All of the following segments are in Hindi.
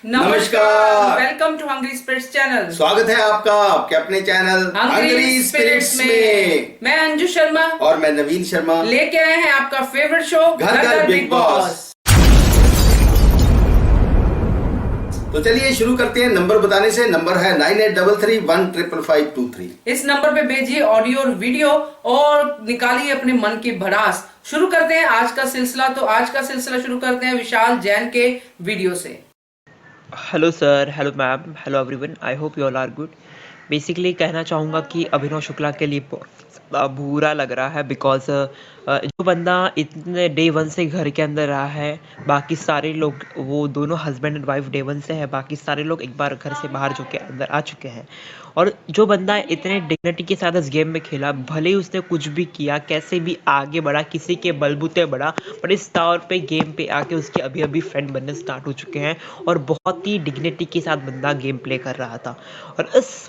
नमस्कार। Welcome to Hungry Spirits channel. स्वागत है आपका आपके अपने चैनल हंग्री स्पिरिट्स में। मैं अंजू शर्मा और मैं नवीन शर्मा लेके आए हैं आपका फेवरेट शो घर घर बिग बॉस। तो चलिए शुरू करते हैं नंबर बताने से। नंबर है 9833155523। इस नंबर पे भेजिए ऑडियो और वीडियो और निकालिए अपने मन की भड़ास। शुरू करते हैं आज का सिलसिला। तो आज का सिलसिला शुरू करते हैं विशाल जैन के वीडियो से। Hello sir, hello ma'am, hello everyone. I hope you all are good. Basically कहना चाहूँगा कि अभिनव शुक्ला के लिए बहुत ज़्यादा बुरा लग रहा है बिकॉज जो बंदा इतने डे वन से घर के अंदर रहा है, बाकी सारे लोग, वो दोनों husband and wife day one से है, बाकी सारे लोग एक बार घर से बाहर जो के अंदर आ चुके हैं। और जो बंदा इतने डिग्निटी के साथ इस गेम में खेला, भले ही उसने कुछ भी किया, कैसे भी आगे बढ़ा, किसी के बलबूते बढ़ा, पर इस तौर पे गेम पे आके उसके अभी अभी फ्रेंड बनने स्टार्ट हो चुके हैं और बहुत ही डिग्निटी के साथ बंदा गेम प्ले कर रहा था। और इस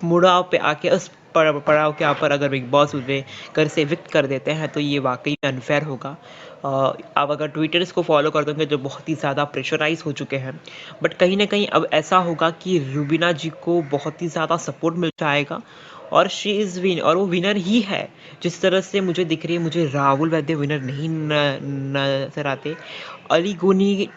मुड़ाव पे आके, उस पड़ाव के ऊपर अगर बिग बॉस उन्हें घर से विक्ट कर देते हैं तो ये वाकई में अनफेयर होगा। आप अगर ट्विटर्स को फॉलो कर दोगे जो बहुत ही ज़्यादा प्रेशराइज हो चुके हैं, बट कहीं ना कहीं अब ऐसा होगा कि रूबीना जी को बहुत ही ज़्यादा सपोर्ट मिल जाएगा और शी इज़ विन, और वो विनर ही है। जिस तरह से मुझे दिख रही है, मुझे राहुल वैद्य विनर नहीं नजर आते। अली गोनी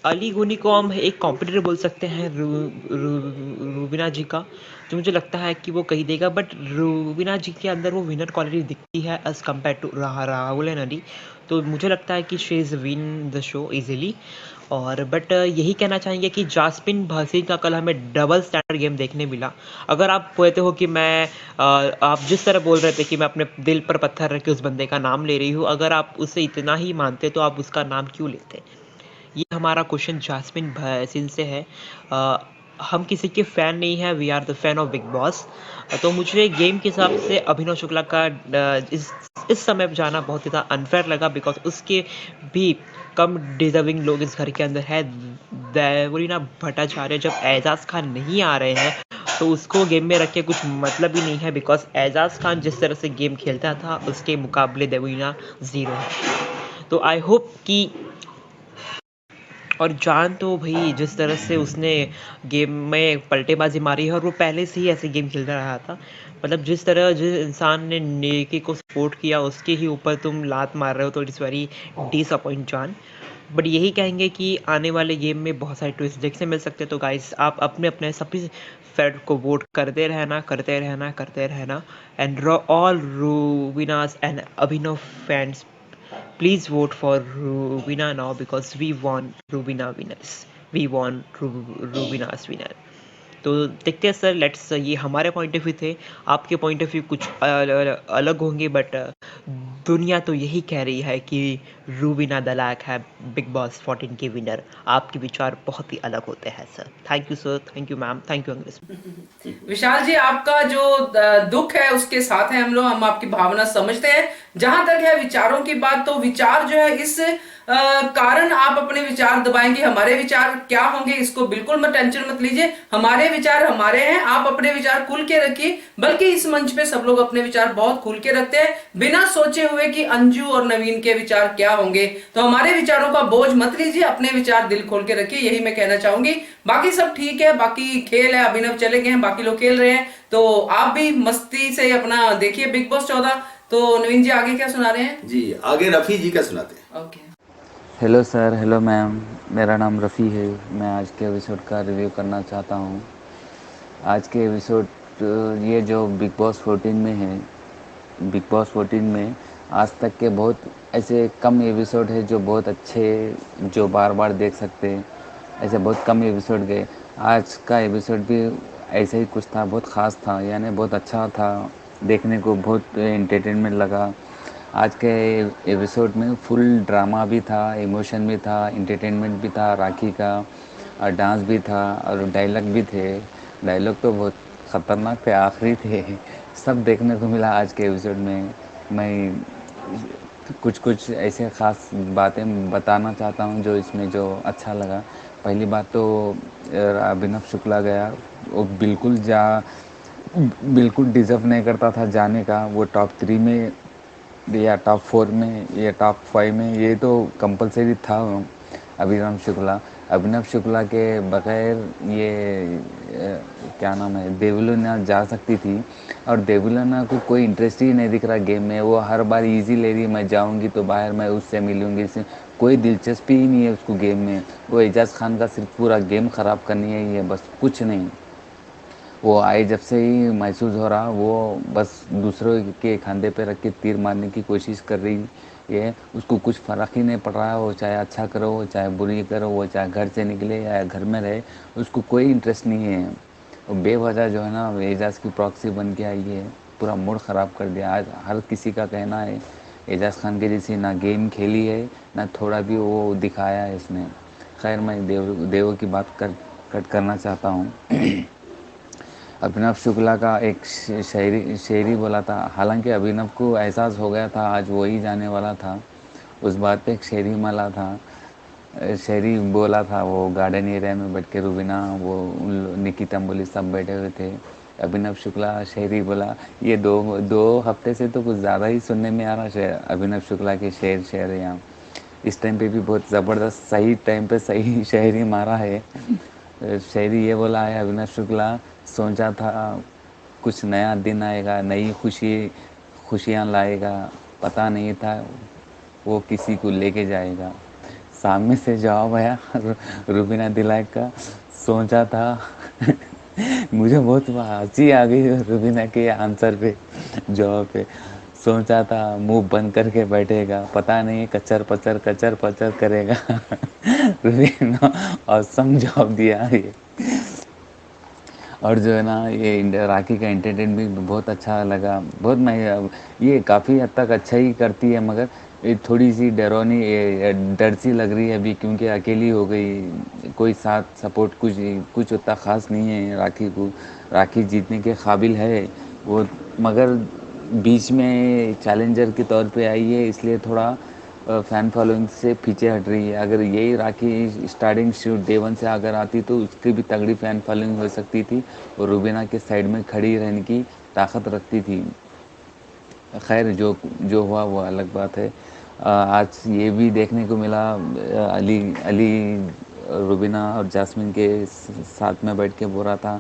अली गोनी को हम एक कॉम्पिटिटर बोल सकते हैं रूबीना जी का, जो मुझे लगता है कि वो कही देगा। बट रूबीना जी के अंदर वो विनर क्वालिटी दिखती है as compared to Rahul and Ali. तो मुझे लगता है कि she is win the show easily. और बट यही कहना चाहेंगे कि जास्मिन भासीन का कल हमें डबल स्टैंडर्ड गेम देखने मिला। अगर आप कहते हो कि आप जिस तरह बोल रहे थे कि मैं अपने दिल पर पत्थर रख के उस बंदे का नाम ले रही हूँ, अगर आप उसे इतना ही मानते तो आप उसका नाम क्यों लेते? ये हमारा क्वेश्चन जास्मिन भसीन से है। हम किसी के फ़ैन नहीं हैं, we are the fan of Bigg Boss. तो मुझे गेम के हिसाब से अभिनव शुक्ला का इस समय जाना बहुत ही ज़्यादा अनफेयर लगा बिकॉज उसके भी कम डिजर्विंग लोग इस घर के अंदर है। देवरीना भट्टाचार्य जब एजाज खान नहीं आ रहे हैं तो उसको गेम में रख के कुछ मतलब ही नहीं है बिकॉज एजाज खान जिस तरह से गेम खेलता था उसके मुकाबले देवरीना ज़ीरो है। तो आई होप कि, और जान तो भाई जिस तरह से उसने गेम में पलटेबाजी मारी है, और वो पहले से ही ऐसे गेम खेलता रहा था। मतलब जिस इंसान ने नेकी को सपोर्ट किया उसके ही ऊपर तुम लात मार रहे हो, तो इट्स वेरी डिसअपॉइंट जान। बट यही कहेंगे कि आने वाले गेम में बहुत सारे ट्विस्ट देखने मिल सकते हैं। तो गाइस, आप अपने अपने सभी फ्रेंड को वोट करते रहना and all Rubina's and Abhinav fans, please vote for Rubina now because we want Rubina winners. We want Rubina's winner. तो देखते हैं सर, लेट्स, ये हमारे पॉइंट ऑफ व्यू थे। आपके पॉइंट ऑफ व्यू कुछ अलग होंगे, बट दुनिया तो यही कह रही है कि रूबीना दलाक है बिग बॉस 14 की विनर। आपके विचार बहुत ही अलग होते हैं sir. Thank you sir, thank you ma'am, thank you अंग्रेज। विशाल जी, आपका जो दुख है उसके साथ है हम लोग, हम आपकी भावना समझते हैं। जहां तक है विचारों की बात, तो विचार जो है इस कारण आप अपने विचार दबाएंगे। हमारे विचार क्या होंगे इसको बिल्कुल मत टेंशन मत लीजिए। हमारे विचार हमारे हैं, आप अपने विचार खुल के रखिए। बल्कि इस मंच पे सब लोग अपने विचार बहुत खुल के रखते हैं बिना सोचे हुए कि अंजू और नवीन के विचार क्या होंगे। तो हमारे विचारों का बोझ मत लीजिए, अपने विचार दिल खोल के रखिए, यही मैं कहना चाहूंगी। बाकी सब ठीक है, बाकी खेल है, अभिनव चले गए हैं, बाकी लोग खेल रहे हैं, तो आप भी मस्ती से अपना देखिए बिग बॉस 14। तो नवीन जी आगे क्या सुना रहे हैं? जी आगे रफी जी का सुनाते हैं। Okay. Hello sir, hello ma'am, मेरा नाम रफ़ी है। मैं आज के एपिसोड का रिव्यू करना चाहता हूँ। आज के एपिसोड, ये जो बिग बॉस 14 में है, बिग बॉस 14 में आज तक के बहुत ऐसे कम एपिसोड है जो बहुत अच्छे, जो बार बार देख सकते हैं। ऐसे बहुत कम एपिसोड गए। आज का एपिसोड भी ऐसे ही कुछ था, बहुत ख़ास था, यानी बहुत अच्छा था, देखने को बहुत एंटरटेनमेंट लगा। आज के एपिसोड में फुल ड्रामा भी था, इमोशन भी था, एंटरटेनमेंट भी था, राखी का और डांस भी था और डायलॉग भी थे। डायलॉग तो बहुत ख़तरनाक थे, आखिरी थे, सब देखने को मिला आज के एपिसोड में। मैं कुछ कुछ ऐसे ख़ास बातें बताना चाहता हूँ जो इसमें जो अच्छा लगा। पहली बात तो अभिनव शुक्ला गया, वो बिल्कुल डिज़र्व नहीं करता था जाने का। वो टॉप 3 में या टॉप 4 में या टॉप 5 में, ये तो कंपलसरी था। अभिनव शुक्ला के बगैर ये क्या नाम है, देवुलना जा सकती थी, और देवुलना को कोई इंटरेस्ट ही नहीं दिख रहा गेम में। वो हर बार इजी ले रही है, मैं जाऊंगी तो बाहर मैं उससे मिलूंगी, इससे कोई दिलचस्पी ही नहीं है उसको गेम में। वो एजाज खान का सिर्फ पूरा गेम ख़राब करनी है ये, बस कुछ नहीं। वो आए जब से ही महसूस हो रहा, वो बस दूसरों के कंधे पे रख के तीर मारने की कोशिश कर रही है। उसको कुछ फ़र्क ही नहीं पड़ रहा है, वो चाहे अच्छा करो, वो चाहे बुरी करो, वो चाहे घर से निकले या घर में रहे, उसको कोई इंटरेस्ट नहीं है। वो बेवजह जो है ना एजाज की प्रॉक्सी बन के आई है, पूरा मूड ख़राब कर दिया। आज हर किसी का कहना है एजाज खान के जैसी ना गेम खेली है, ना थोड़ा भी वो दिखाया है इसने। खैर, मैं देवों की बात कट करना चाहता हूँ। अभिनव शुक्ला का एक शेरी बोला था, हालांकि अभिनव को एहसास हो गया था आज वही जाने वाला था। उस बात पे एक शेरी माला था, शेरी बोला था। वो गार्डन एरिया में बैठ के रुबीना, वो निकी तंबोली सब बैठे हुए थे। अभिनव शुक्ला शेरी बोला। ये दो हफ्ते से तो कुछ ज़्यादा ही सुनने में आ रहा है अभिनव शुक्ला के शेर यहाँ। इस टाइम पे भी बहुत ज़बरदस्त सही टाइम पे सही शायरी मारा है। शायरी ये बोला है अविनाश शुक्ला, सोचा था कुछ नया दिन आएगा, नई खुशियाँ लाएगा, पता नहीं था वो किसी को लेके जाएगा। सामने से जवाब आया रुबीना दिलाइक का, सोचा था मुझे बहुत हंसी आ गई रुबीना के आंसर पे, जवाब पे। सोचा था मुंह बंद करके बैठेगा, पता नहीं कचर पचर करेगा। रुबीना औसम जवाब दिया ये। और जो है ना ये राखी का एंटरटेनमेंट भी बहुत अच्छा लगा। बहुत मैं ये काफ़ी हद तक अच्छा ही करती है, मगर ये थोड़ी सी डरौनी डर सी लग रही है अभी, क्योंकि अकेली हो गई, कोई साथ सपोर्ट कुछ उतना ख़ास नहीं है राखी को। राखी जीतने के काबिल है वो, मगर बीच में चैलेंजर के तौर पे आई है, इसलिए थोड़ा फ़ैन फॉलोइंग से पीछे हट रही है। अगर यही राखी स्टार्टिंग डे 1 से अगर आती तो उसकी भी तगड़ी फ़ैन फॉलोइंग हो सकती थी और रुबीना के साइड में खड़ी रहने की ताकत रखती थी। खैर, जो हुआ वो अलग बात है। आज ये भी देखने को मिला अली रुबीना और जास्मिन के साथ में बैठ के बोल रहा था,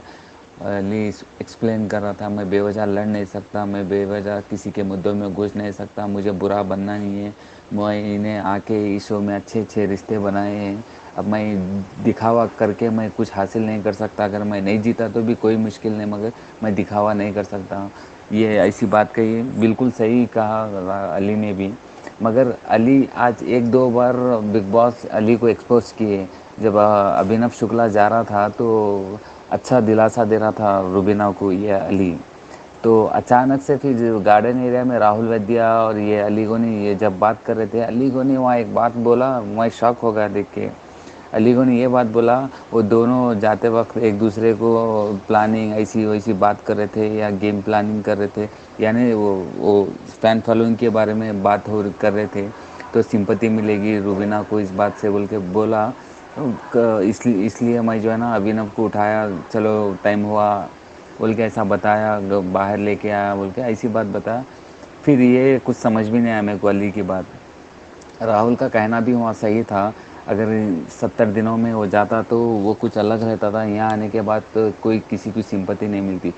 अली एक्सप्लेन कर रहा था, मैं बेवजह लड़ नहीं सकता, मैं बेवजह किसी के मुद्दों में घुस नहीं सकता, मुझे बुरा बनना नहीं है। मैं इन्हें आके इस शो में अच्छे रिश्ते बनाए हैं, अब मैं दिखावा करके मैं कुछ हासिल नहीं कर सकता। अगर मैं नहीं जीता तो भी कोई मुश्किल नहीं, मगर मैं दिखावा नहीं कर सकता। ये ऐसी बात कही, बिल्कुल सही कहा अली ने भी। मगर अली आज 1-2 बार बिग बॉस अली को एक्सपोज किए। जब अभिनव शुक्ला जा रहा था तो अच्छा दिलासा दे रहा था रुबीना को ये अली। तो अचानक से फिर गार्डन एरिया में राहुल वैद्या और ये अली गोनी ये जब बात कर रहे थे, अली गोनी वहाँ एक बात बोला, मैं शॉक हो गया देख के। अली गोनी ये बात बोला, वो दोनों जाते वक्त एक दूसरे को प्लानिंग ऐसी वैसी बात कर रहे थे या गेम प्लानिंग कर रहे थे, यानी वो फैन फॉलोइंग के बारे में बात कर रहे थे, तो सिंपैथी मिलेगी रुबीना को इस बात से बोल के बोला। इसलिए मैं जो है ना अभिनव को उठाया, चलो टाइम हुआ बोल के ऐसा बताया, बाहर लेके आया बोल के ऐसी बात बताया। फिर ये कुछ समझ भी नहीं आया मेरे को अली की बात। राहुल का कहना भी वहाँ सही था, अगर 70 दिनों में हो जाता तो वो कुछ अलग रहता था, यहाँ आने के बाद तो कोई किसी की सिंपैथी नहीं मिलती।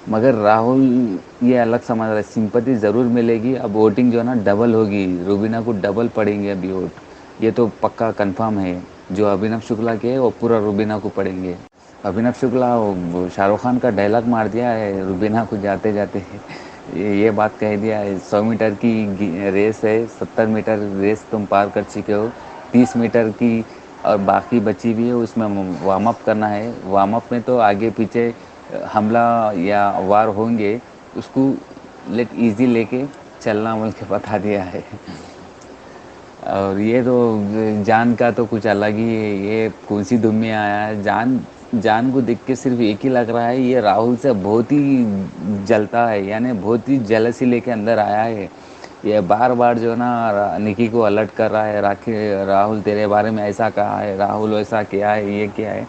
मगर राहुल ये अलग समझ रहा है, सिंपैथी ज़रूर मिलेगी, अब वोटिंग जो है ना डबल होगी, रुबीना को डबल पड़ेंगे अभी वोट, ये तो पक्का कंफर्म है। जो अभिनव शुक्ला के वो पूरा रुबीना को पड़ेंगे। अभिनव शुक्ला शाहरुख खान का डायलॉग मार दिया है रुबीना को जाते जाते, ये बात कह दिया है, 100 मीटर की रेस है, 70 मीटर रेस तुम पार कर चुके हो, 30 मीटर की और बाकी बची भी है, उसमें वार्म अप करना है। वार्म अप में तो आगे पीछे हमला या वार होंगे, उसको ईजी लेके चलना बोल के बता दिया है। और ये तो जान का तो कुछ अलग ही है, ये कौन सी धुन में आया है। जान को देख के सिर्फ एक ही लग रहा है, ये राहुल से बहुत ही जलता है, यानी बहुत ही जेलसी लेके अंदर आया है। ये बार बार जो ना निकी को अलर्ट कर रहा है, राहुल तेरे बारे में ऐसा कहा है, राहुल ऐसा किया है, ये क्या है।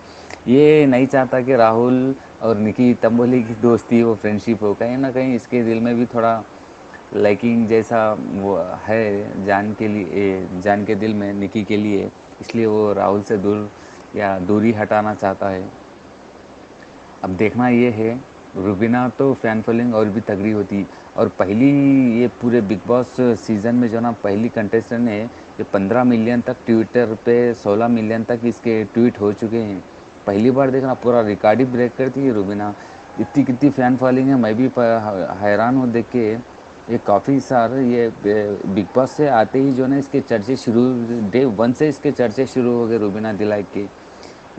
ये नहीं चाहता कि राहुल और निकी तंबोली की दोस्ती हो, फ्रेंडशिप हो, कहीं ना कहीं इसके दिल में भी थोड़ा लाइकिंग जैसा वो है जान के दिल में निकी के लिए, इसलिए वो राहुल से दूर या दूरी हटाना चाहता है। अब देखना ये है, रुबीना तो फैन फॉलोइंग और भी तगड़ी होती। और पहली ये पूरे बिग बॉस सीज़न में जो ना पहली कंटेस्टेंट है, ये 15 मिलियन तक ट्विटर पे 16 मिलियन तक इसके ट्वीट हो चुके हैं। पहली बार देखना पूरा रिकॉर्ड ही ब्रेक करती है रुबीना। इतनी कितनी फ़ैन फॉलोइंग है, मैं भी हैरान हूँ देख के। ये काफ़ी सारे ये बिग बॉस से आते ही जो ना इसके चर्चे शुरू, डे 1 से इसके चर्चे शुरू हो गए रुबीना दिलाइक के।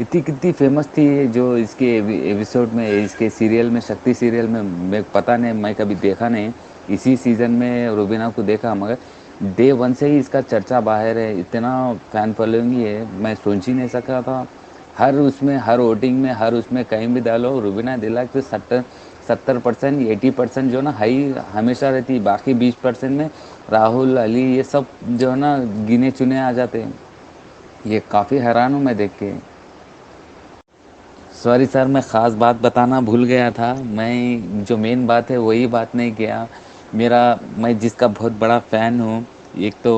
इतनी कितनी फेमस थी ये जो इसके एपिसोड में, इसके सीरियल में, शक्ति सीरियल में। मैं पता नहीं, मैं कभी देखा नहीं, इसी सीज़न में रुबीना को देखा, मगर डे 1 से ही इसका चर्चा बाहर है। इतना फ़ैन फॉलोइंग ही है, मैं सोच ही नहीं सका था। हर उसमें, हर वोटिंग में, हर उसमें कहीं भी डालो रुबीना दिलाइक तो 70% 80% जो ना हाई हमेशा रहती। बाकी 20% में राहुल, अली, ये सब जो है ना गिने चुने आ जाते हैं। ये काफ़ी हैरान हूँ मैं देख के। सॉरी सर, मैं ख़ास बात बताना भूल गया था। मैं जो मेन बात है वही बात नहीं किया। मैं जिसका बहुत बड़ा फ़ैन हूँ, एक तो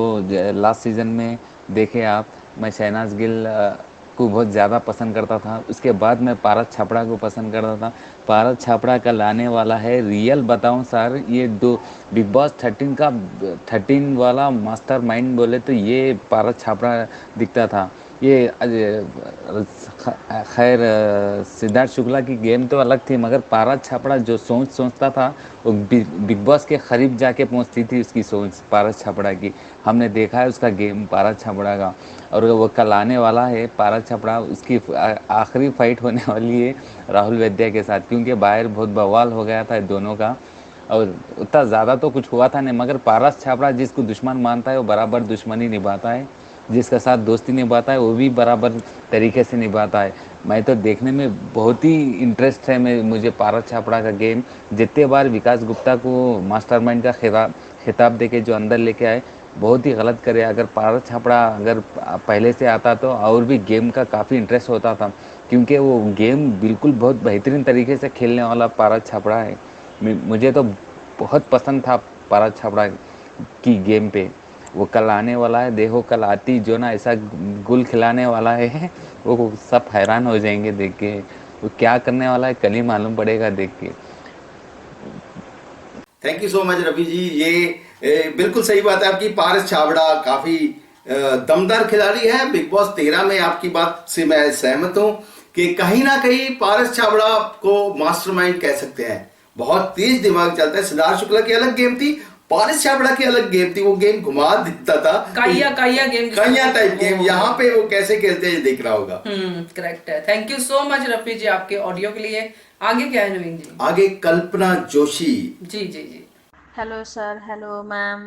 लास्ट सीज़न में देखे आप, मैं शहनाज गिल को बहुत ज़्यादा पसंद करता था। उसके बाद मैं पारस छापड़ा को पसंद करता था। पारस छापड़ा कल आने वाला है। रियल बताऊँ सर, ये दो बिग बॉस 13 वाला मास्टर माइंड बोले तो ये पारस छापड़ा दिखता था। ये खैर सिद्धार्थ शुक्ला की गेम तो अलग थी, मगर पारस छापड़ा जो सोचता था वो बिग बॉस के करीब जाके पहुंचती थी उसकी सोच पारस छापड़ा की। हमने देखा है उसका गेम पारस छापड़ा का, और वो कल आने वाला है पारस छापड़ा। उसकी आखिरी फाइट होने वाली है राहुल वैद्या के साथ, क्योंकि बाहर बहुत बवाल हो गया था दोनों का, और उतना ज़्यादा तो कुछ हुआ था नहीं। मगर पारस छापड़ा जिसको दुश्मन मानता है वो बराबर दुश्मनी निभाता है, जिसके साथ दोस्ती निभाता है वो भी बराबर तरीके से निभाता है। मैं तो देखने में बहुत ही इंटरेस्ट है मुझे पारस छापड़ा का गेम। जितने बार विकास गुप्ता को मास्टरमाइंड का खिताब देके जो अंदर लेके आए, बहुत ही गलत करे। अगर पारस छापड़ा अगर पहले से आता तो और भी गेम का काफ़ी इंटरेस्ट होता था, क्योंकि वो गेम बिल्कुल बहुत बेहतरीन तरीके से खेलने वाला पारस छापड़ा है। मुझे तो बहुत पसंद था पारस छापड़ा की गेम पे। वो कल आने वाला है, देखो कल आती जो ना ऐसा गुल खिलाने वाला है, वो सब हैरान हो जाएंगे देख के। वो क्या करने वाला है कल ही मालूम पड़ेगा देख के। Thank you so much Ravi ji. ये बिल्कुल सही बात है आपकी। पारस छाबड़ा काफी दमदार खिलाड़ी है। बिग बॉस 13 में आपकी बात से मैं सहमत हूं कि कहीं ना कहीं पारस छाबड़ा को मास्टरमाइंड कह सकते हैं। बहुत तेज दिमाग चलता है। सिद्धार्थ शुक्ला की अलग गेम थी, पारस छाबड़ा की अलग गेम थी। वो गेम घुमा देता था, काइया गेम, काइया टाइप गेम। यहाँ पे वो कैसे खेलते हैं देख रहा होगा। करेक्ट है। Thank you so much Rafi ji आपके ऑडियो के लिए। आगे क्या है नवीन जी? आगे कल्पना जोशी जी जी जी। Hello sir, hello ma'am,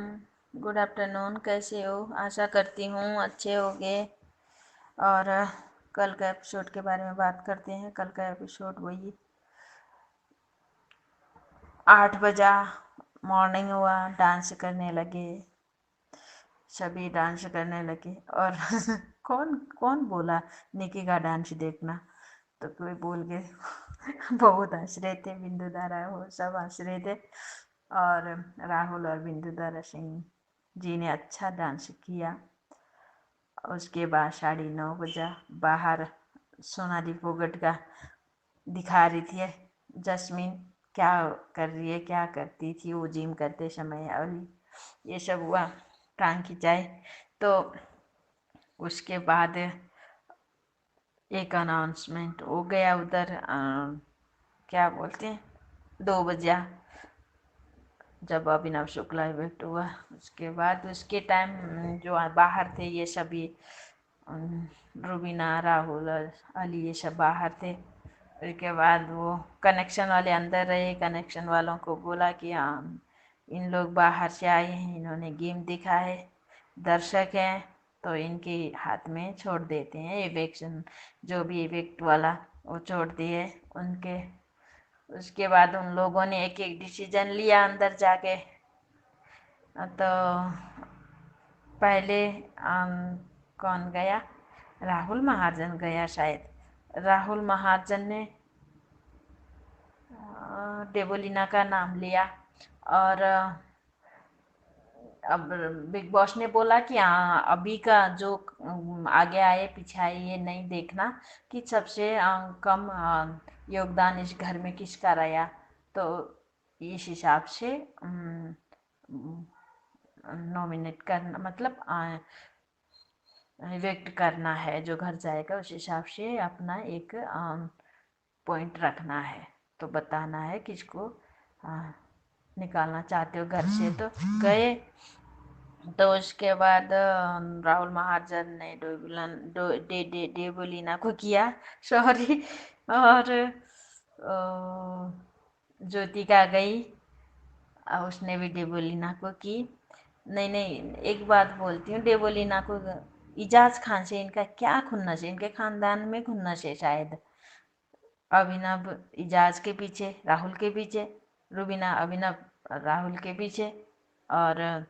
good afternoon. कैसे हो? आशा करती हूँ अच्छे होगे। और कल का एपिसोड के बारे में बात करते हैं। कल का एपिसोड वही 8 बजा मॉर्निंग हुआ, डांस करने लगे, सभी डांस करने लगे। और कौन कौन बोला निकी का डांस देखना, तो कोई बोल के बहुत हंस रहे थे। बिंदु दारा हो सब हंस रहे थे। और राहुल और बिंदु दारा सिंह जी ने अच्छा डांस किया। उसके बाद 9:30 बजा बाहर सोनाली फोगट का दिखा रही थी जस्मीन क्या कर रही है, क्या करती थी वो जिम करते समय, और ये सब हुआ टांग खिंचाए। तो उसके बाद एक अनाउंसमेंट हो गया उधर, क्या बोलते हैं, 2 बजा जब अभिनव शुक्ला इवेक्ट हुआ। उसके बाद उसके टाइम जो बाहर थे ये सभी, रुबीना, राहुल, अली, ये सब बाहर थे। उसके बाद वो कनेक्शन वाले अंदर रहे। कनेक्शन वालों को बोला कि हाँ इन लोग बाहर से आए हैं, इन्होंने गेम देखा है, दर्शक हैं, तो इनके हाथ में छोड़ देते हैं इवेक्शन। जो भी इवेक्ट वाला वो छोड़ दिए उनके। उसके बाद उन लोगों ने एक एक डिसीजन लिया अंदर जाके। तो पहले कौन गया? राहुल महाजन गया शायद। राहुल महाजन ने डेबोलिना का नाम लिया, और अब बिग बॉस ने बोला कि हाँ, अभी का जो आगे आए पीछे आए ये नहीं देखना कि सबसे कम योगदान इस घर में किसका रहा, तो इस हिसाब से नॉमिनेट करना मतलब व्यक्त करना है, जो घर जाएगा उस हिसाब से अपना एक पॉइंट रखना है, तो बताना है किसको निकालना चाहते हो घर से। तो गए, तो उसके बाद राहुल महाजन ने डेबोलिना को किया, सॉरी, और ज्योतिका गई, उसने भी डेबोलिना को की। नहीं नहीं, एक बात बोलती हूँ, डेबोलिना को इजाज खान से इनका क्या खुन्नस है, इनके खानदान में खुन्नस है शायद। अभिनव इजाज के पीछे, राहुल के पीछे, रुबीना अभिनव राहुल के पीछे और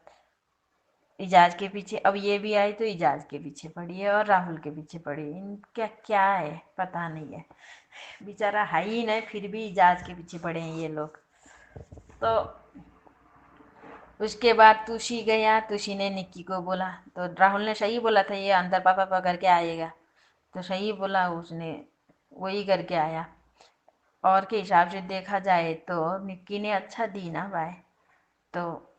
इजाज के पीछे, अब ये भी आई तो इजाज के पीछे पड़ी है और राहुल के पीछे पड़ी है। इनका क्या है पता नहीं है, बेचारा है ही नहीं फिर भी इजाज के पीछे पड़े हैं ये लोग। तो उसके बाद तुषी गया, तुषी ने निक्की को बोला, तो राहुल ने सही बोला था ये अंदर पापा पकड़ के आएगा, तो सही बोला, उसने वही करके आया। और के हिसाब से देखा जाए तो निक्की ने अच्छा दी ना भाई, तो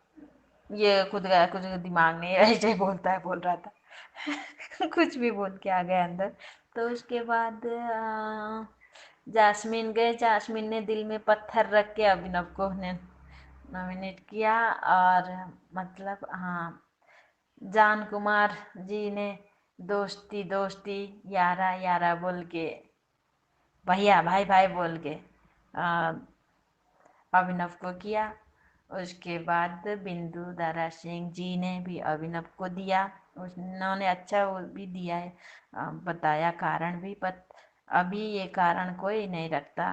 ये खुद का कुछ दिमाग नहीं, ऐसे बोलता है, बोल रहा था कुछ भी बोल के आ गया अंदर। तो उसके बाद जास्मीन गए, जास्मीन ने दिल में पत्थर रख के अभिनव को ने नॉमिनेट किया, और मतलब हाँ, जान कुमार जी ने दोस्ती दोस्ती यारा यारा बोल के, भैया भाई भाई बोल के अभिनव को किया। उसके बाद बिंदु दारा सिंह जी ने भी अभिनव को दिया, उन्होंने अच्छा वो भी दिया है, बताया कारण भी, अभी ये कारण कोई नहीं रखता।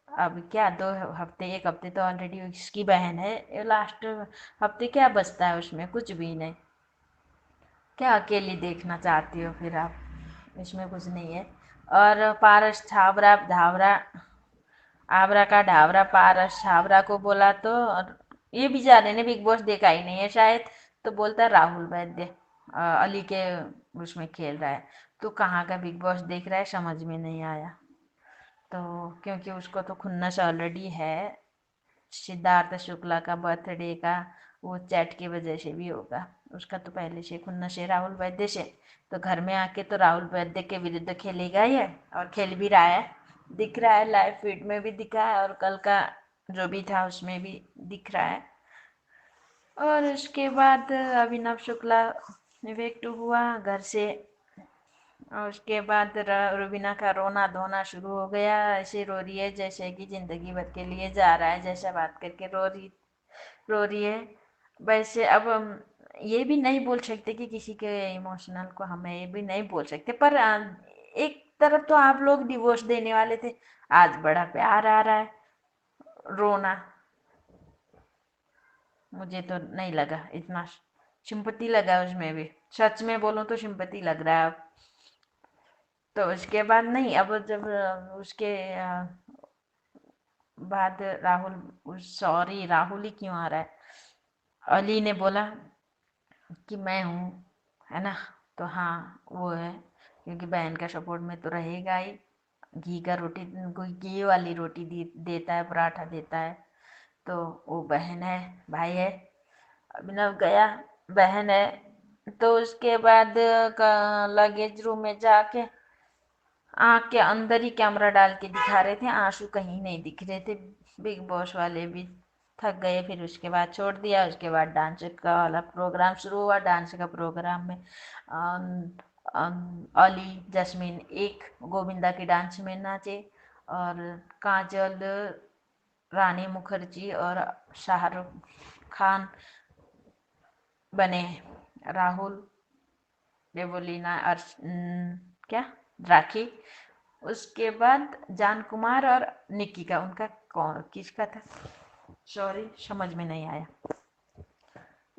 अब क्या 2 हफ्ते, 1 हफ्ते तो ऑलरेडी इसकी बहन है, लास्ट हफ्ते क्या बचता है उसमें, कुछ भी नहीं। क्या अकेली देखना चाहती हो फिर आप, इसमें कुछ नहीं है। और पारस छाबरा धावरा, आबरा का ढाबरा पारस छाबरा को बोला, तो ये बेचारे ने बिग बॉस देखा ही नहीं है शायद, तो बोलता है राहुल वैद्य अली के उसमें खेल रहा है, तो कहाँ का बिग बॉस देख रहा है समझ में नहीं आया। तो क्योंकि उसको तो खुन्नस ऑलरेडी है, सिद्धार्थ शुक्ला का बर्थडे का वो चैट की वजह से भी होगा, उसका तो पहले से खुन्नस है राहुल वैद्य से, तो घर में आके तो राहुल वैद्य के विरुद्ध खेलेगा ही है, और खेल भी रहा है, दिख रहा है, लाइव फीड में भी दिखा है, और कल का जो भी था उसमें भी दिख रहा है। और उसके बाद अभिनव शुक्ला इफेक्ट हुआ घर से, और उसके बाद रुबीना का रोना धोना शुरू हो गया, ऐसे रो रही है जैसे कि जिंदगी भर के लिए जा रहा है, जैसा बात करके रो रही है वैसे। अब हम ये भी नहीं बोल सकते कि किसी के इमोशनल को हमें ये भी नहीं बोल सकते, पर एक तरफ तो आप लोग डिवोर्स देने वाले थे, आज बड़ा प्यार आ रहा है, रोना मुझे तो नहीं लगा इतना, सिंपैथी लगा उसमें भी, सच में बोलूं तो सिंपैथी लग रहा है अब। तो उसके बाद नहीं, अब जब उसके बाद राहुल, सॉरी राहुल ही क्यों आ रहा है, अली ने बोला कि मैं हूँ, है ना, तो हाँ वो है, क्योंकि बहन का सपोर्ट में तो रहेगा ही, घी का रोटी, कोई घी वाली रोटी देता है, पराठा देता है, तो वो बहन है, भाई है, अभिनव गया, बहन है। तो उसके बाद लगेज रूम में जाके आँख के अंदर ही कैमरा डाल के दिखा रहे थे, आंसू कहीं नहीं दिख रहे थे, बिग बॉस वाले भी थक गए, फिर उसके बाद छोड़ दिया। उसके बाद डांस का वाला प्रोग्राम शुरू हुआ, डांस का प्रोग्राम में अली जस्मीन एक गोविंदा के डांस में नाचे, और काजल, रानी मुखर्जी और शाहरुख खान बने राहुल, देवोलीना और क्या राखी। उसके बाद जान कुमार और निक्की का, उनका कौन किसका था सॉरी समझ में नहीं आया।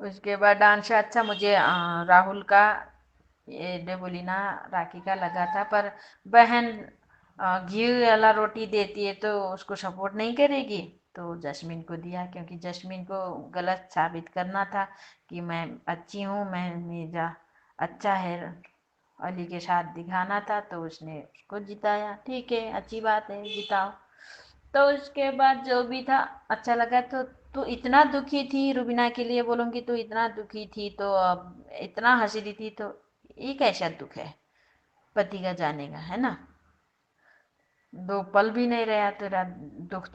उसके बाद डांस अच्छा मुझे राहुल का, ये देवोलीना राखी का लगा था, पर बहन घी वाला रोटी देती है तो उसको सपोर्ट नहीं करेगी, तो जस्मीन को दिया, क्योंकि जस्मीन को गलत साबित करना था कि मैं अच्छी हूँ, मैं मेरा अच्छा है, अली के साथ दिखाना था, तो उसने उसको जिताया। ठीक है, अच्छी बात है, जिताओ। तो उसके बाद जो भी था अच्छा लगा। तो तू इतना दुखी थी रुबीना के लिए, बोलूँगी तू इतना दुखी थी, तो अब इतना हंसी रही थी, तो ये कैसा दुख है पति का जाने का, है ना? 2 पल भी नहीं रहा तेरा दुख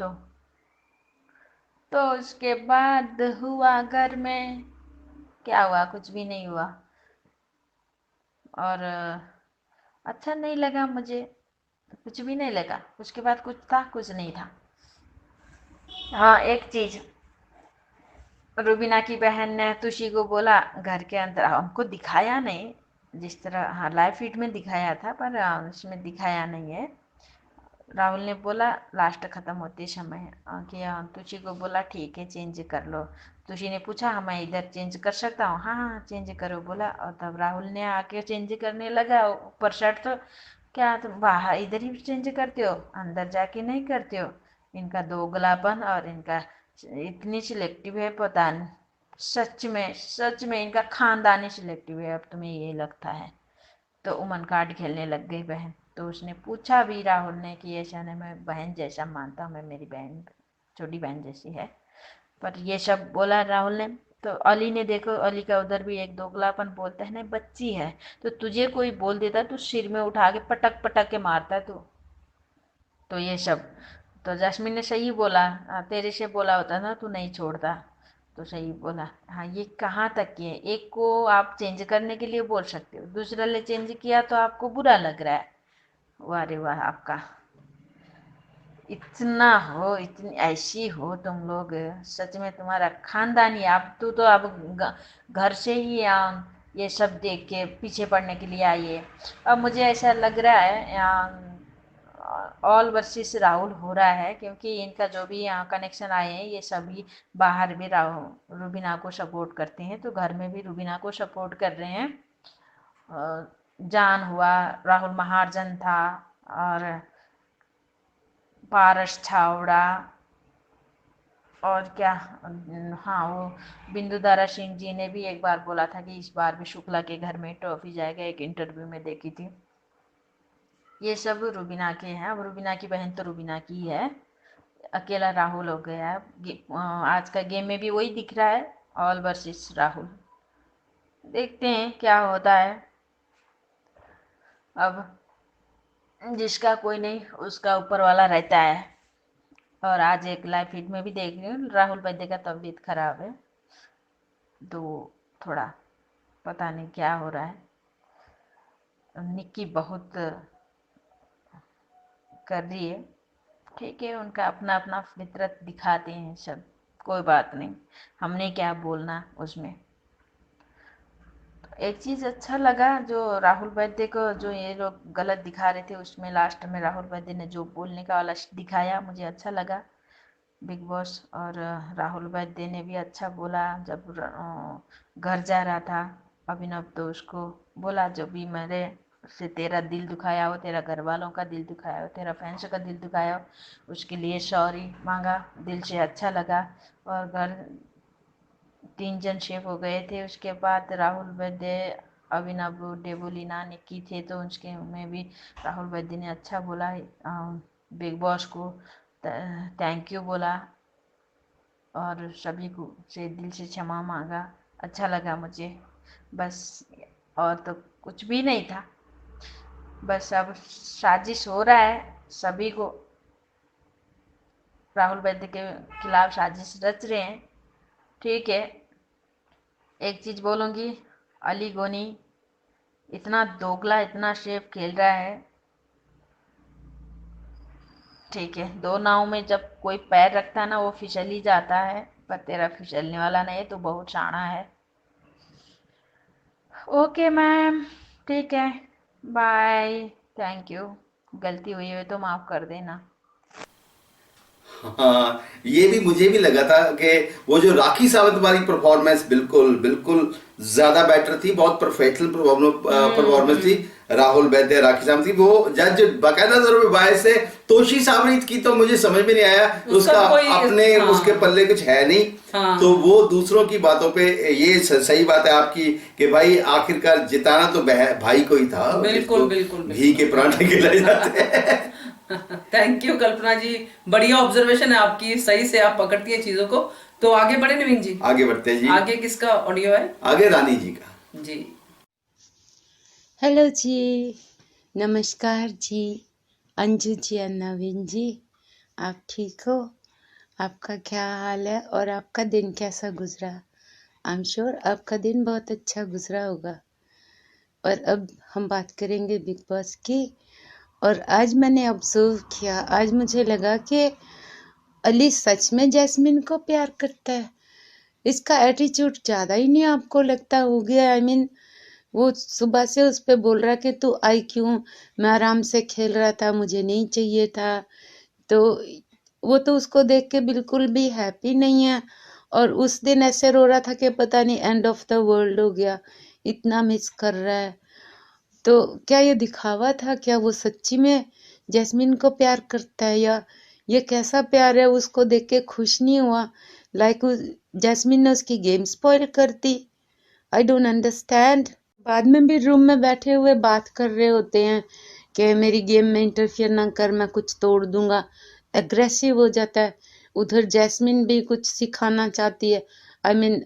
तो उसके बाद हुआ घर में क्या हुआ, कुछ भी नहीं हुआ। और अच्छा नहीं लगा मुझे, कुछ भी नहीं लगा। उसके बाद कुछ था, कुछ नहीं था। हाँ, एक चीज, रुबीना की बहन ने तुशी को बोला घर के अंदर, हमको दिखाया नहीं, जिस तरह हाँ लाइव फीड में दिखाया था, पर उसमें दिखाया नहीं है। राहुल ने बोला लास्ट खत्म होते समय कि तुशी को बोला ठीक है चेंज कर लो। तुशी ने पूछा हाँ मैं इधर चेंज कर सकता हूँ, हाँ हाँ चेंज करो बोला। और तब राहुल ने आके चेंज करने लगा ऊपर शर्ट। तो क्या तुम बाहर इधर ही चेंज करते हो, अंदर जाके नहीं करते हो? इनका दोगलापन और इनका इतनी सिलेक्टिव है, पता नहीं। सच में इनका खानदानी सिलेक्टिव है, अब तुम्हें ये लगता है। तो उमन कार्ड खेलने लग गई बहन। तो उसने पूछा भी राहुल ने कि ऐसा नहीं, मैं बहन जैसा मानता हूँ, मैं मेरी बहन छोटी बहन जैसी है, पर ये सब बोला राहुल ने। तो अली ने देखो, अली का उधर भी एक दोगलापन, बोलता है ना बच्ची है, तो तुझे कोई बोल देता तो सिर में उठा के पटक पटक के मारता तू। तो ये सब, तो जैस्मिन ने सही बोला, तेरे से बोला होता ना तू नहीं छोड़ता। तो सही बोला। हाँ, ये कहाँ तक की है, एक को आप चेंज करने के लिए बोल सकते हो, दूसरा ले चेंज किया तो आपको बुरा लग रहा है। वाह रे वाह, आपका इतना हो, इतनी ऐसी हो तुम लोग, सच में तुम्हारा खानदानी। आप तू तो अब घर से ही ये सब देख के पीछे पड़ने के लिए आई है। अब मुझे ऐसा लग रहा है ऑल वर्सेस राहुल हो रहा है, क्योंकि इनका जो भी यहाँ कनेक्शन आए हैं ये सभी बाहर भी राहुल रुबीना को सपोर्ट करते हैं, तो घर में भी रुबीना को सपोर्ट कर रहे हैं। जान हुआ, राहुल महाजन था, और पारस छावड़ा, और क्या, हाँ वो बिंदु दारा सिंह जी ने भी एक बार बोला था कि इस बार भी शुक्ला के घर में ट्रॉफी जाएगा, एक इंटरव्यू में देखी थी। ये सब रुबीना के हैं। अब रुबीना की बहन तो रुबीना की है, अकेला राहुल हो गया है। आज का गेम में भी वही दिख रहा है, ऑल वर्सेस राहुल। देखते हैं क्या होता है। अब जिसका कोई नहीं उसका ऊपर वाला रहता है। और आज एक लाइव फीड में भी देख रही हूँ राहुल वैद्य का तबीयत खराब है, तो थोड़ा पता नहीं क्या हो रहा है। निक्की बहुत कर रही है, ठीक है, उनका अपना अपना फितरत दिखाते हैं सब, कोई बात नहीं, हमने क्या बोलना उसमें। एक चीज़ अच्छा लगा, जो राहुल वैद्य को जो ये लोग गलत दिखा रहे थे, उसमें लास्ट में राहुल वैद्य ने जो बोलने का वाला दिखाया, मुझे अच्छा लगा बिग बॉस। और राहुल वैद्य ने भी अच्छा बोला, जब घर जा रहा था अभिनव, तो उसको बोला जो भी मेरे से तेरा दिल दुखाया हो, तेरा घर वालों का दिल दुखाया हो, तेरा फैंस का दिल दुखाया हो, उसके लिए सॉरी मांगा, दिल से अच्छा लगा। और घर 3 जन शेफ हो गए थे। उसके बाद राहुल वैद्य, अभिनव, डेबोलिना, निक्की थे, तो उसके में भी राहुल वैद्य ने अच्छा बोला, बिग बॉस को थैंक यू बोला, और सभी को से दिल से क्षमा मांगा। अच्छा लगा मुझे, बस। और तो कुछ भी नहीं था, बस अब साजिश हो रहा है सभी को, राहुल वैद्य के खिलाफ साजिश रच रहे हैं। ठीक है, एक चीज बोलूँगी, अली गोनी इतना दोगला, इतना शेफ खेल रहा है। ठीक है, 2 नाव में जब कोई पैर रखता है ना, वो फिसल ही जाता है, पर तेरा फिसलने वाला नहीं है, तो बहुत शाना है। ओके मैम, ठीक है, बाय, थैंक यू। गलती हुई है तो माफ़ कर देना। हाँ, ये भी मुझे भी लगा था कि वो जो राखी सावंत वाली परफॉर्मेंस बिल्कुल बिल्कुल ज्यादा बेटर थी, बहुत प्रोफेशनल परफॉर्मेंस थी। राहुल वैद्य, राखी सावंत थी, वो जज बाकायदा जरूर बायस से तोशी सावंत की तो मुझे समझ में नहीं आया, उसका कोई अपने हाँ, उसके पल्ले कुछ है नहीं। हाँ, तो वो दूसरों की बातों पे ये सही बात है आपकी कि भाई आखिरकार जिताना तो भाई को ही था, बिल्कुल जिसको बिल्कुल घी के पराठे खिलाए जाते हैं। थैंक यू कल्पना जी, बढ़िया ऑब्जर्वेशन है आपकी, सही से आप पकड़ती है चीजों को। तो आगे बढ़े नवीन जी, आगे बढ़ते हैं जी। आगे किसका ऑडियो है? आगे रानी जी का जी। हेलो जी, नमस्कार जी, अंजू जी और नवीन जी, आप ठीक हो? आपका क्या हाल है और आपका दिन कैसा गुजरा? आई एम श्योर आपका दिन बहुत अच्छा गुजरा होगा। और अब हम बात करेंगे बिग बॉस की। और आज मैंने ऑब्जर्व किया, आज मुझे लगा कि अली सच में जैस्मिन को प्यार करता है। इसका एटीट्यूड ज़्यादा ही नहीं आपको लगता हो गया? आई मीन वो सुबह से उस पे बोल रहा कि तू आई क्यों, मैं आराम से खेल रहा था, मुझे नहीं चाहिए था। तो वो तो उसको देख के बिल्कुल भी हैप्पी नहीं है। और उस दिन ऐसे रो रहा था कि पता नहीं एंड ऑफ द वर्ल्ड हो गया, इतना मिस कर रहा है। तो क्या ये दिखावा था? क्या वो सच्ची में जैस्मिन को प्यार करता है, या ये कैसा प्यार है? उसको देख के खुश नहीं हुआ? लाइक जैस्मिन ने उसकी गेम स्पॉइल कर दी। I don't understand. बाद में भी रूम में बैठे हुए बात कर रहे होते हैं कि मेरी गेम में इंटरफियर ना कर, मैं कुछ तोड़ दूंगा। एग्रेसिव हो जाता है। उधर जैस्मिन भी कुछ सिखाना चाहती है। आई मीन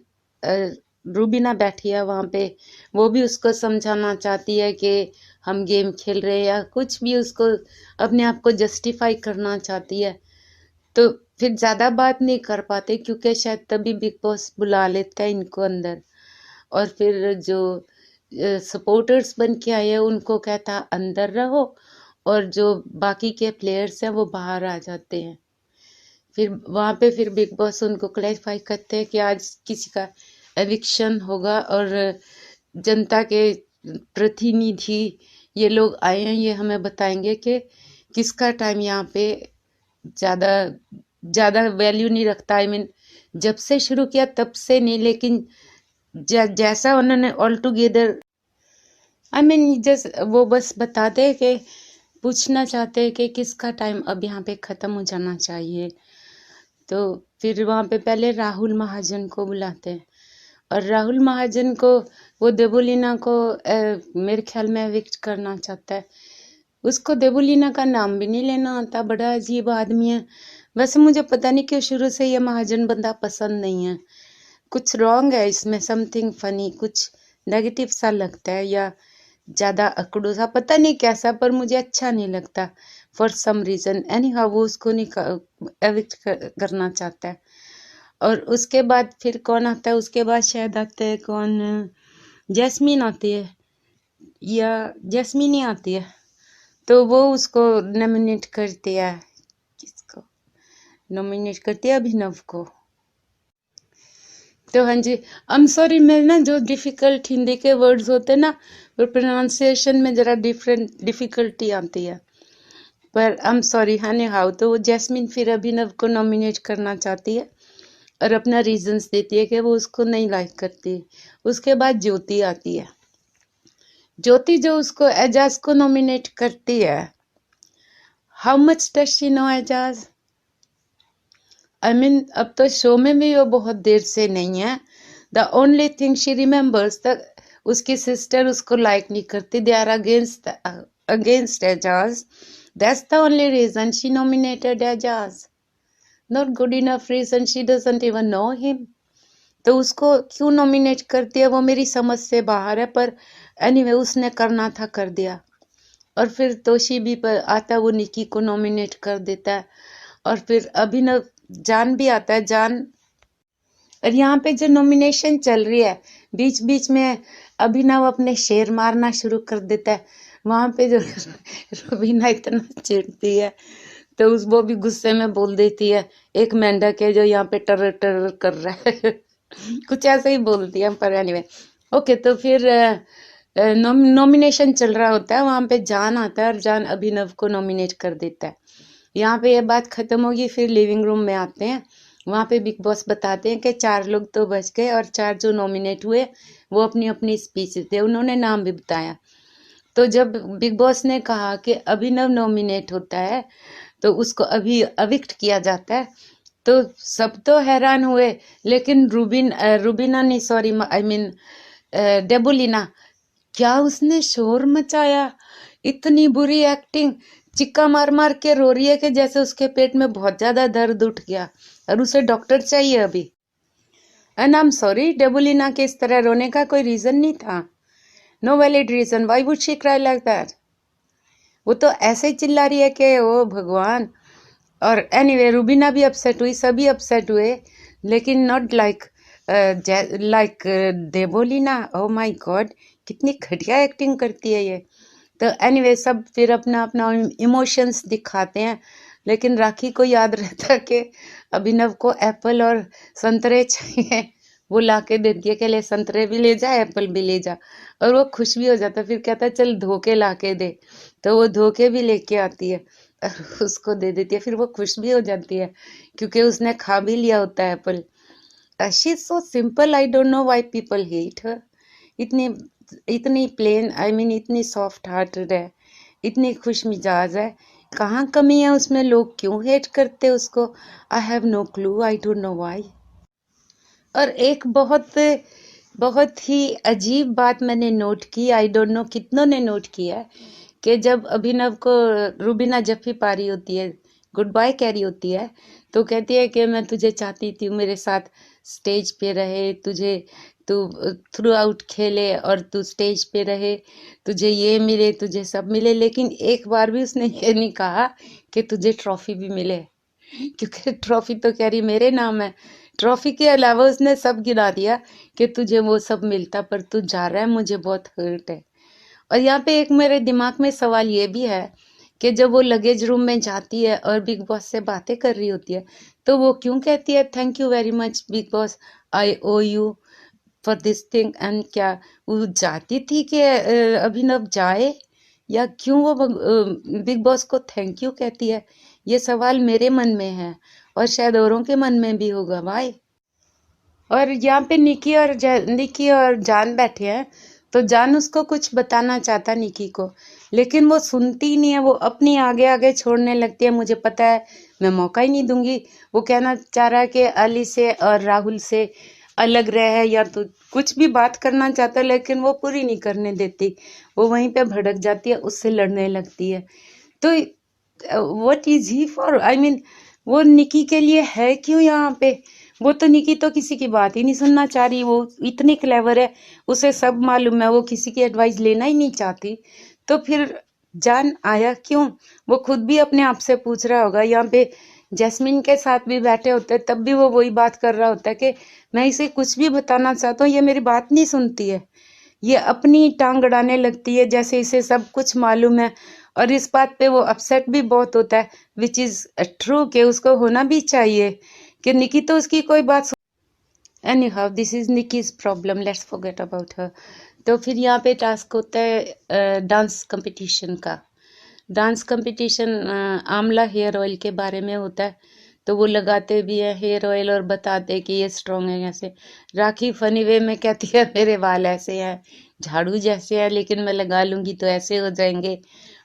रूबीना बैठी है वहाँ पे, वो भी उसको समझाना चाहती है कि हम गेम खेल रहे हैं, या कुछ भी उसको अपने आप को जस्टिफाई करना चाहती है। तो फिर ज़्यादा बात नहीं कर पाते क्योंकि शायद तभी बिग बॉस बुला लेता है इनको अंदर। और फिर जो सपोर्टर्स बन के आए हैं उनको कहता अंदर रहो, और जो बाकी के प्लेयर्स हैं वो बाहर आ जाते हैं। फिर वहाँ पे फिर बिग बॉस उनको क्लैरिफाई करते हैं कि आज किसी का एविक्शन होगा, और जनता के प्रतिनिधि ये लोग आए हैं, ये हमें बताएंगे कि किसका टाइम यहाँ पे ज़्यादा ज़्यादा वैल्यू नहीं रखता। आई मीन जब से शुरू किया तब से नहीं, लेकिन जैसा उन्होंने all together I mean just वो बस बताते कि पूछना चाहते हैं कि किसका टाइम अब यहाँ पे ख़त्म हो जाना चाहिए। तो फिर वहाँ पे पहले राहुल महाजन को बुलाते हैं, और राहुल महाजन को वो देवोलीना को मेरे ख्याल में एविक्ट करना चाहता है। उसको देवोलीना का नाम भी नहीं लेना आता, बड़ा अजीब आदमी है। वैसे मुझे पता नहीं क्यों शुरू से ये महाजन बंदा पसंद नहीं है, कुछ रॉन्ग है इसमें, समथिंग फनी, कुछ नेगेटिव सा लगता है, या ज़्यादा अकड़ू सा, पता नहीं कैसा, पर मुझे अच्छा नहीं लगता for some reason. Anyhow वो उसको नहीं एविक्ट करना चाहता है। और उसके बाद फिर कौन आता है? उसके बाद शायद आते हैं कौन, जैस्मीन आती है, या जैस्मीन ही आती है। तो वो उसको नॉमिनेट करती है, किसको नॉमिनेट करती है? अभिनव को। तो हाँ जी, आई एम सॉरी, मैं ना जो डिफ़िकल्ट हिंदी के वर्ड्स होते हैं ना, वो प्रोनाउंसिएशन में ज़रा डिफ़िकल्टी आती है, पर आई एम सॉरी। हनी हाउ तो वो जैस्मिन फिर अभिनव को नॉमिनेट करना चाहती है, और अपना रीजंस देती है कि वो उसको नहीं लाइक करती। उसके बाद ज्योति आती है। ज्योति जो उसको एजाज को नॉमिनेट करती है, how much does she know Eijaz? I mean अब तो शो में भी वो बहुत देर से नहीं है। The only thing she remembers the उसकी सिस्टर उसको लाइक नहीं करती, they are against Eijaz, that's the only reason she nominated Eijaz. Not good enough reason, she doesn't even know him. तो उसको क्यों नॉमिनेट करती है वो मेरी समझ से बाहर है, पर एनीवे उसने करना था, कर दिया। और फिर तोशी भी पर आता है, वो निकी को नॉमिनेट कर देता है। और फिर अभिनव जान भी आता है, जान। और यहाँ पे जो नॉमिनेशन चल रही है, बीच बीच में अभिनव अपने शेर मारना शुरू कर देता है। वहाँ पे जो रवीना इतना चिढ़ती है, तो उस वो भी गुस्से में बोल देती है, एक मेंढक है जो यहाँ पे टर टर कर रहा है कुछ ऐसे ही बोलती है, पर एनीवे ओके। तो फिर नॉमिनेशन चल रहा होता है, वहाँ पे जान आता है, और जान अभिनव को नॉमिनेट कर देता है। यहाँ पे ये बात खत्म होगी, फिर लिविंग रूम में आते हैं। वहाँ पे बिग बॉस बताते हैं कि 4 लोग तो बच गए और 4 जो नॉमिनेट हुए वो अपनी अपनी स्पीच थे, उन्होंने नाम भी बताया। तो जब बिग बॉस ने कहा कि अभिनव नॉमिनेट होता है तो उसको अभी अविक्ट किया जाता है, तो सब तो हैरान हुए, लेकिन रूबीना नहीं, सॉरी आई मीन डेबोलिना, क्या उसने शोर मचाया, इतनी बुरी एक्टिंग, चिक्का मार मार के रो रही है कि जैसे उसके पेट में बहुत ज्यादा दर्द उठ गया और उसे डॉक्टर चाहिए अभी। And I am sorry, Debolina के इस तरह रोने का कोई रीजन नहीं था, no valid reason, why would she cry like that. वो तो ऐसे ही चिल्ला रही है कि ओ भगवान। और एनीवे रूबीना भी अपसेट हुई, सभी अपसेट हुए, लेकिन not like Debolina. Oh my god, कितनी घटिया एक्टिंग करती है ये। तो एनीवे सब फिर अपना अपना इमोशंस दिखाते हैं, लेकिन राखी को याद रहता कि अभिनव को एप्पल और संतरे चाहिए, वो ला के देती है कि ले संतरे भी ले जा, एप्पल भी ले जा, और वो खुश भी हो जाता है। फिर कहता है चल धोके ला के दे, तो वो धोके भी लेके आती है और उसको दे देती है, फिर वो खुश भी हो जाती है क्योंकि उसने खा भी लिया होता है Apple. She is so simple, I don't know why people hate her. इतनी इतनी प्लेन, आई मीन इतनी सॉफ्ट हार्टेड है, इतनी खुश मिजाज है, कहाँ कमी है उसमें, लोग क्यों हेट करते उसको, I have no clue, I don't know why. और एक बहुत ही अजीब बात मैंने नोट की, आई डोंट नो कितनों ने नोट किया है, कि जब अभिनव को रूबीना जफ्फी पा रही होती है, गुड बाय कह रही होती है, तो कहती है कि मैं तुझे चाहती थी मेरे साथ स्टेज पे रहे, तू थ्रू आउट खेले और तू स्टेज पे रहे, तुझे ये मिले, तुझे सब मिले, लेकिन एक बार भी उसने ये नहीं कहा कि तुझे ट्रॉफी भी मिले, क्योंकि ट्रॉफी तो कह रही मेरे नाम है। ट्रॉफी के अलावा उसने सब गिना दिया कि तुझे वो सब मिलता, पर तू जा रहा है, मुझे बहुत हर्ट है। और यहाँ पे एक मेरे दिमाग में सवाल ये भी है कि जब वो लगेज रूम में जाती है और बिग बॉस से बातें कर रही होती है, तो वो क्यों कहती है thank you very much Bigg Boss, I owe you for this thing. And क्या वो चाहती थी कि अभिनव जाए, या क्यों वो बिग बॉस को थैंक यू कहती है, ये सवाल मेरे मन में है और शायद औरों के मन में भी होगा भाई। और यहाँ पे निकी और जान बैठे हैं, तो जान उसको कुछ बताना चाहता निकी को, लेकिन वो सुनती ही नहीं है, वो अपनी आगे आगे छोड़ने लगती है, मुझे पता है मैं मौका ही नहीं दूंगी। वो कहना चाह रहा है कि अली से और राहुल से अलग रहे, या तो कुछ भी बात करना चाहता है, लेकिन वो पूरी नहीं करने देती, वो वहीं पे भड़क जाती है, उससे लड़ने लगती है। तो what is he for, I mean वो निकी के लिए है क्यों यहाँ पे। वो तो निकी तो किसी की बात ही नहीं सुनना चाह रही, वो इतनी क्लेवर है, उसे सब मालूम है, वो किसी की एडवाइस लेना ही नहीं चाहती, तो फिर जान आया क्यों। वो खुद भी अपने आप से पूछ रहा होगा। यहाँ पे जैस्मिन के साथ भी बैठे होते हैं, तब भी वो वही बात कर रहा होता है कि मैं इसे कुछ भी बताना चाहता हूँ, ये मेरी बात नहीं सुनती है, ये अपनी टांग अड़ाने लगती है जैसे इसे सब कुछ मालूम है। और इस बात पे वो अपसेट भी बहुत होता है, विच इज ट्रू, कि उसको होना भी चाहिए कि निकी तो उसकी कोई बात। Anyhow this is Nikki's problem, let's forget about her. तो फिर यहाँ पे टास्क होता है डांस कंपटीशन का। Dance competition amla hair oil के बारे में होता है, तो वो लगाते भी है हेयर ऑयल और बताते हैं कि ये स्ट्रॉन्ग है। ऐसे राखी फनी वे में कहती है मेरे बाल ऐसे हैं, झाड़ू जैसे हैं, लेकिन मैं लगा लूंगी तो ऐसे हो जाएंगे।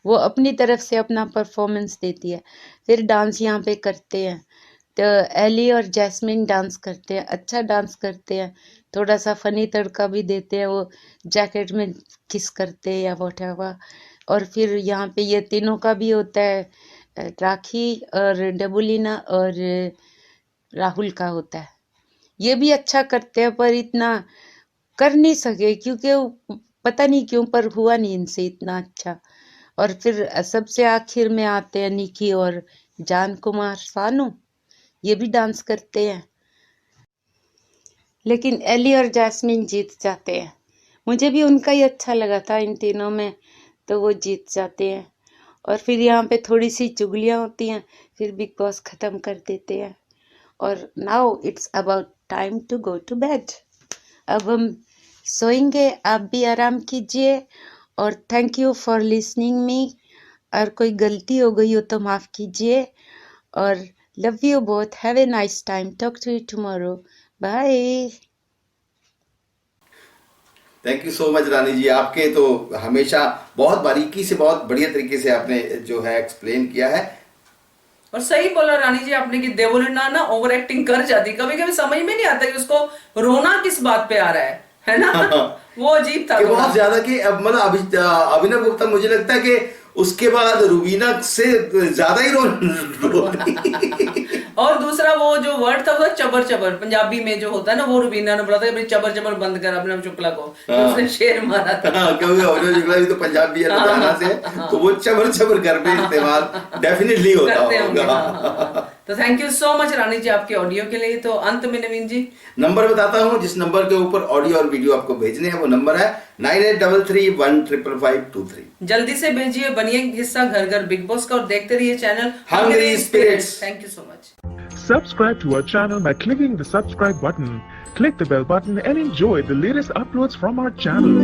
वो अपनी तरफ से अपना परफॉर्मेंस देती है। फिर डांस यहाँ पे करते हैं, तो एली और जैस्मिन डांस करते हैं, अच्छा डांस करते हैं, थोड़ा सा फनी तड़का भी देते हैं, वो जैकेट में किस करते हैं या व्हाटएवर। और फिर यहाँ पे ये तीनों का भी होता है, राखी और डेबुलिना और राहुल का होता है। ये भी अच्छा करते हैं, पर इतना कर नहीं सके क्योंकि पता नहीं क्यों, पर हुआ नहीं इनसे इतना अच्छा। और फिर सबसे आखिर में आते हैं निकी और जान कुमार सानू, ये भी डांस करते हैं, लेकिन एली और जैस्मिन जीत जाते हैं। मुझे भी उनका ही अच्छा लगा था इन तीनों में, तो वो जीत जाते हैं। और फिर यहाँ पे थोड़ी सी चुगलियाँ होती हैं, फिर बिग बॉस ख़त्म कर देते हैं। और now it's about time to go to bed. अब हम सोएंगे, आप भी आराम कीजिए। और thank you for listening me. और कोई गलती हो गई हो तो माफ कीजिए और love you both, have a nice time, talk to you tomorrow, bye. Thank you so much Rani ji, आपके तो हमेशा बहुत बारीकी से, बहुत बढ़िया तरीके से आपने जो है एक्सप्लेन किया है। और सही बोला रानी जी आपने कि देवोलीना ना ओवर एक्टिंग कर जाती, कभी कभी समझ में नहीं आता कि उसको रोना किस बात पे आ रहा है ना। वो अजीब था कि बहुत ज्यादा कि अब मतलब अभिनव गुप्ता मुझे लगता है कि उसके बाद रुबीना से ज्यादा ही रो और दूसरा वो जो वर्ड था वो चबर चबर, पंजाबी में जो होता है ना, वो रुबीना ने बोला था कि चबर चबर बंद कर अभिनव शुक्ला को, उसने शेर मारा था। क्योंकि अभिनव शुक्ला भी तो पंजाबी है लुधियाना से, तो वो चबर चबर घर में इस्तेमाल डेफिनेटली होता होगा। तो thank you so much Rani ji आपके ऑडियो के लिए। तो अंत में नवीन जी नंबर बताता हूँ, जिस नंबर के ऊपर ऑडियो और वीडियो आपको भेजने हैं वो नंबर है 9833155523। जल्दी से भेजिए, बनिए हिस्सा घर घर बिग बॉस का और देखते रहिए channel Hungry Spirits। Thank you so much. Subscribe to our channel by clicking the subscribe button. Click the bell button and enjoy the latest uploads from our channel.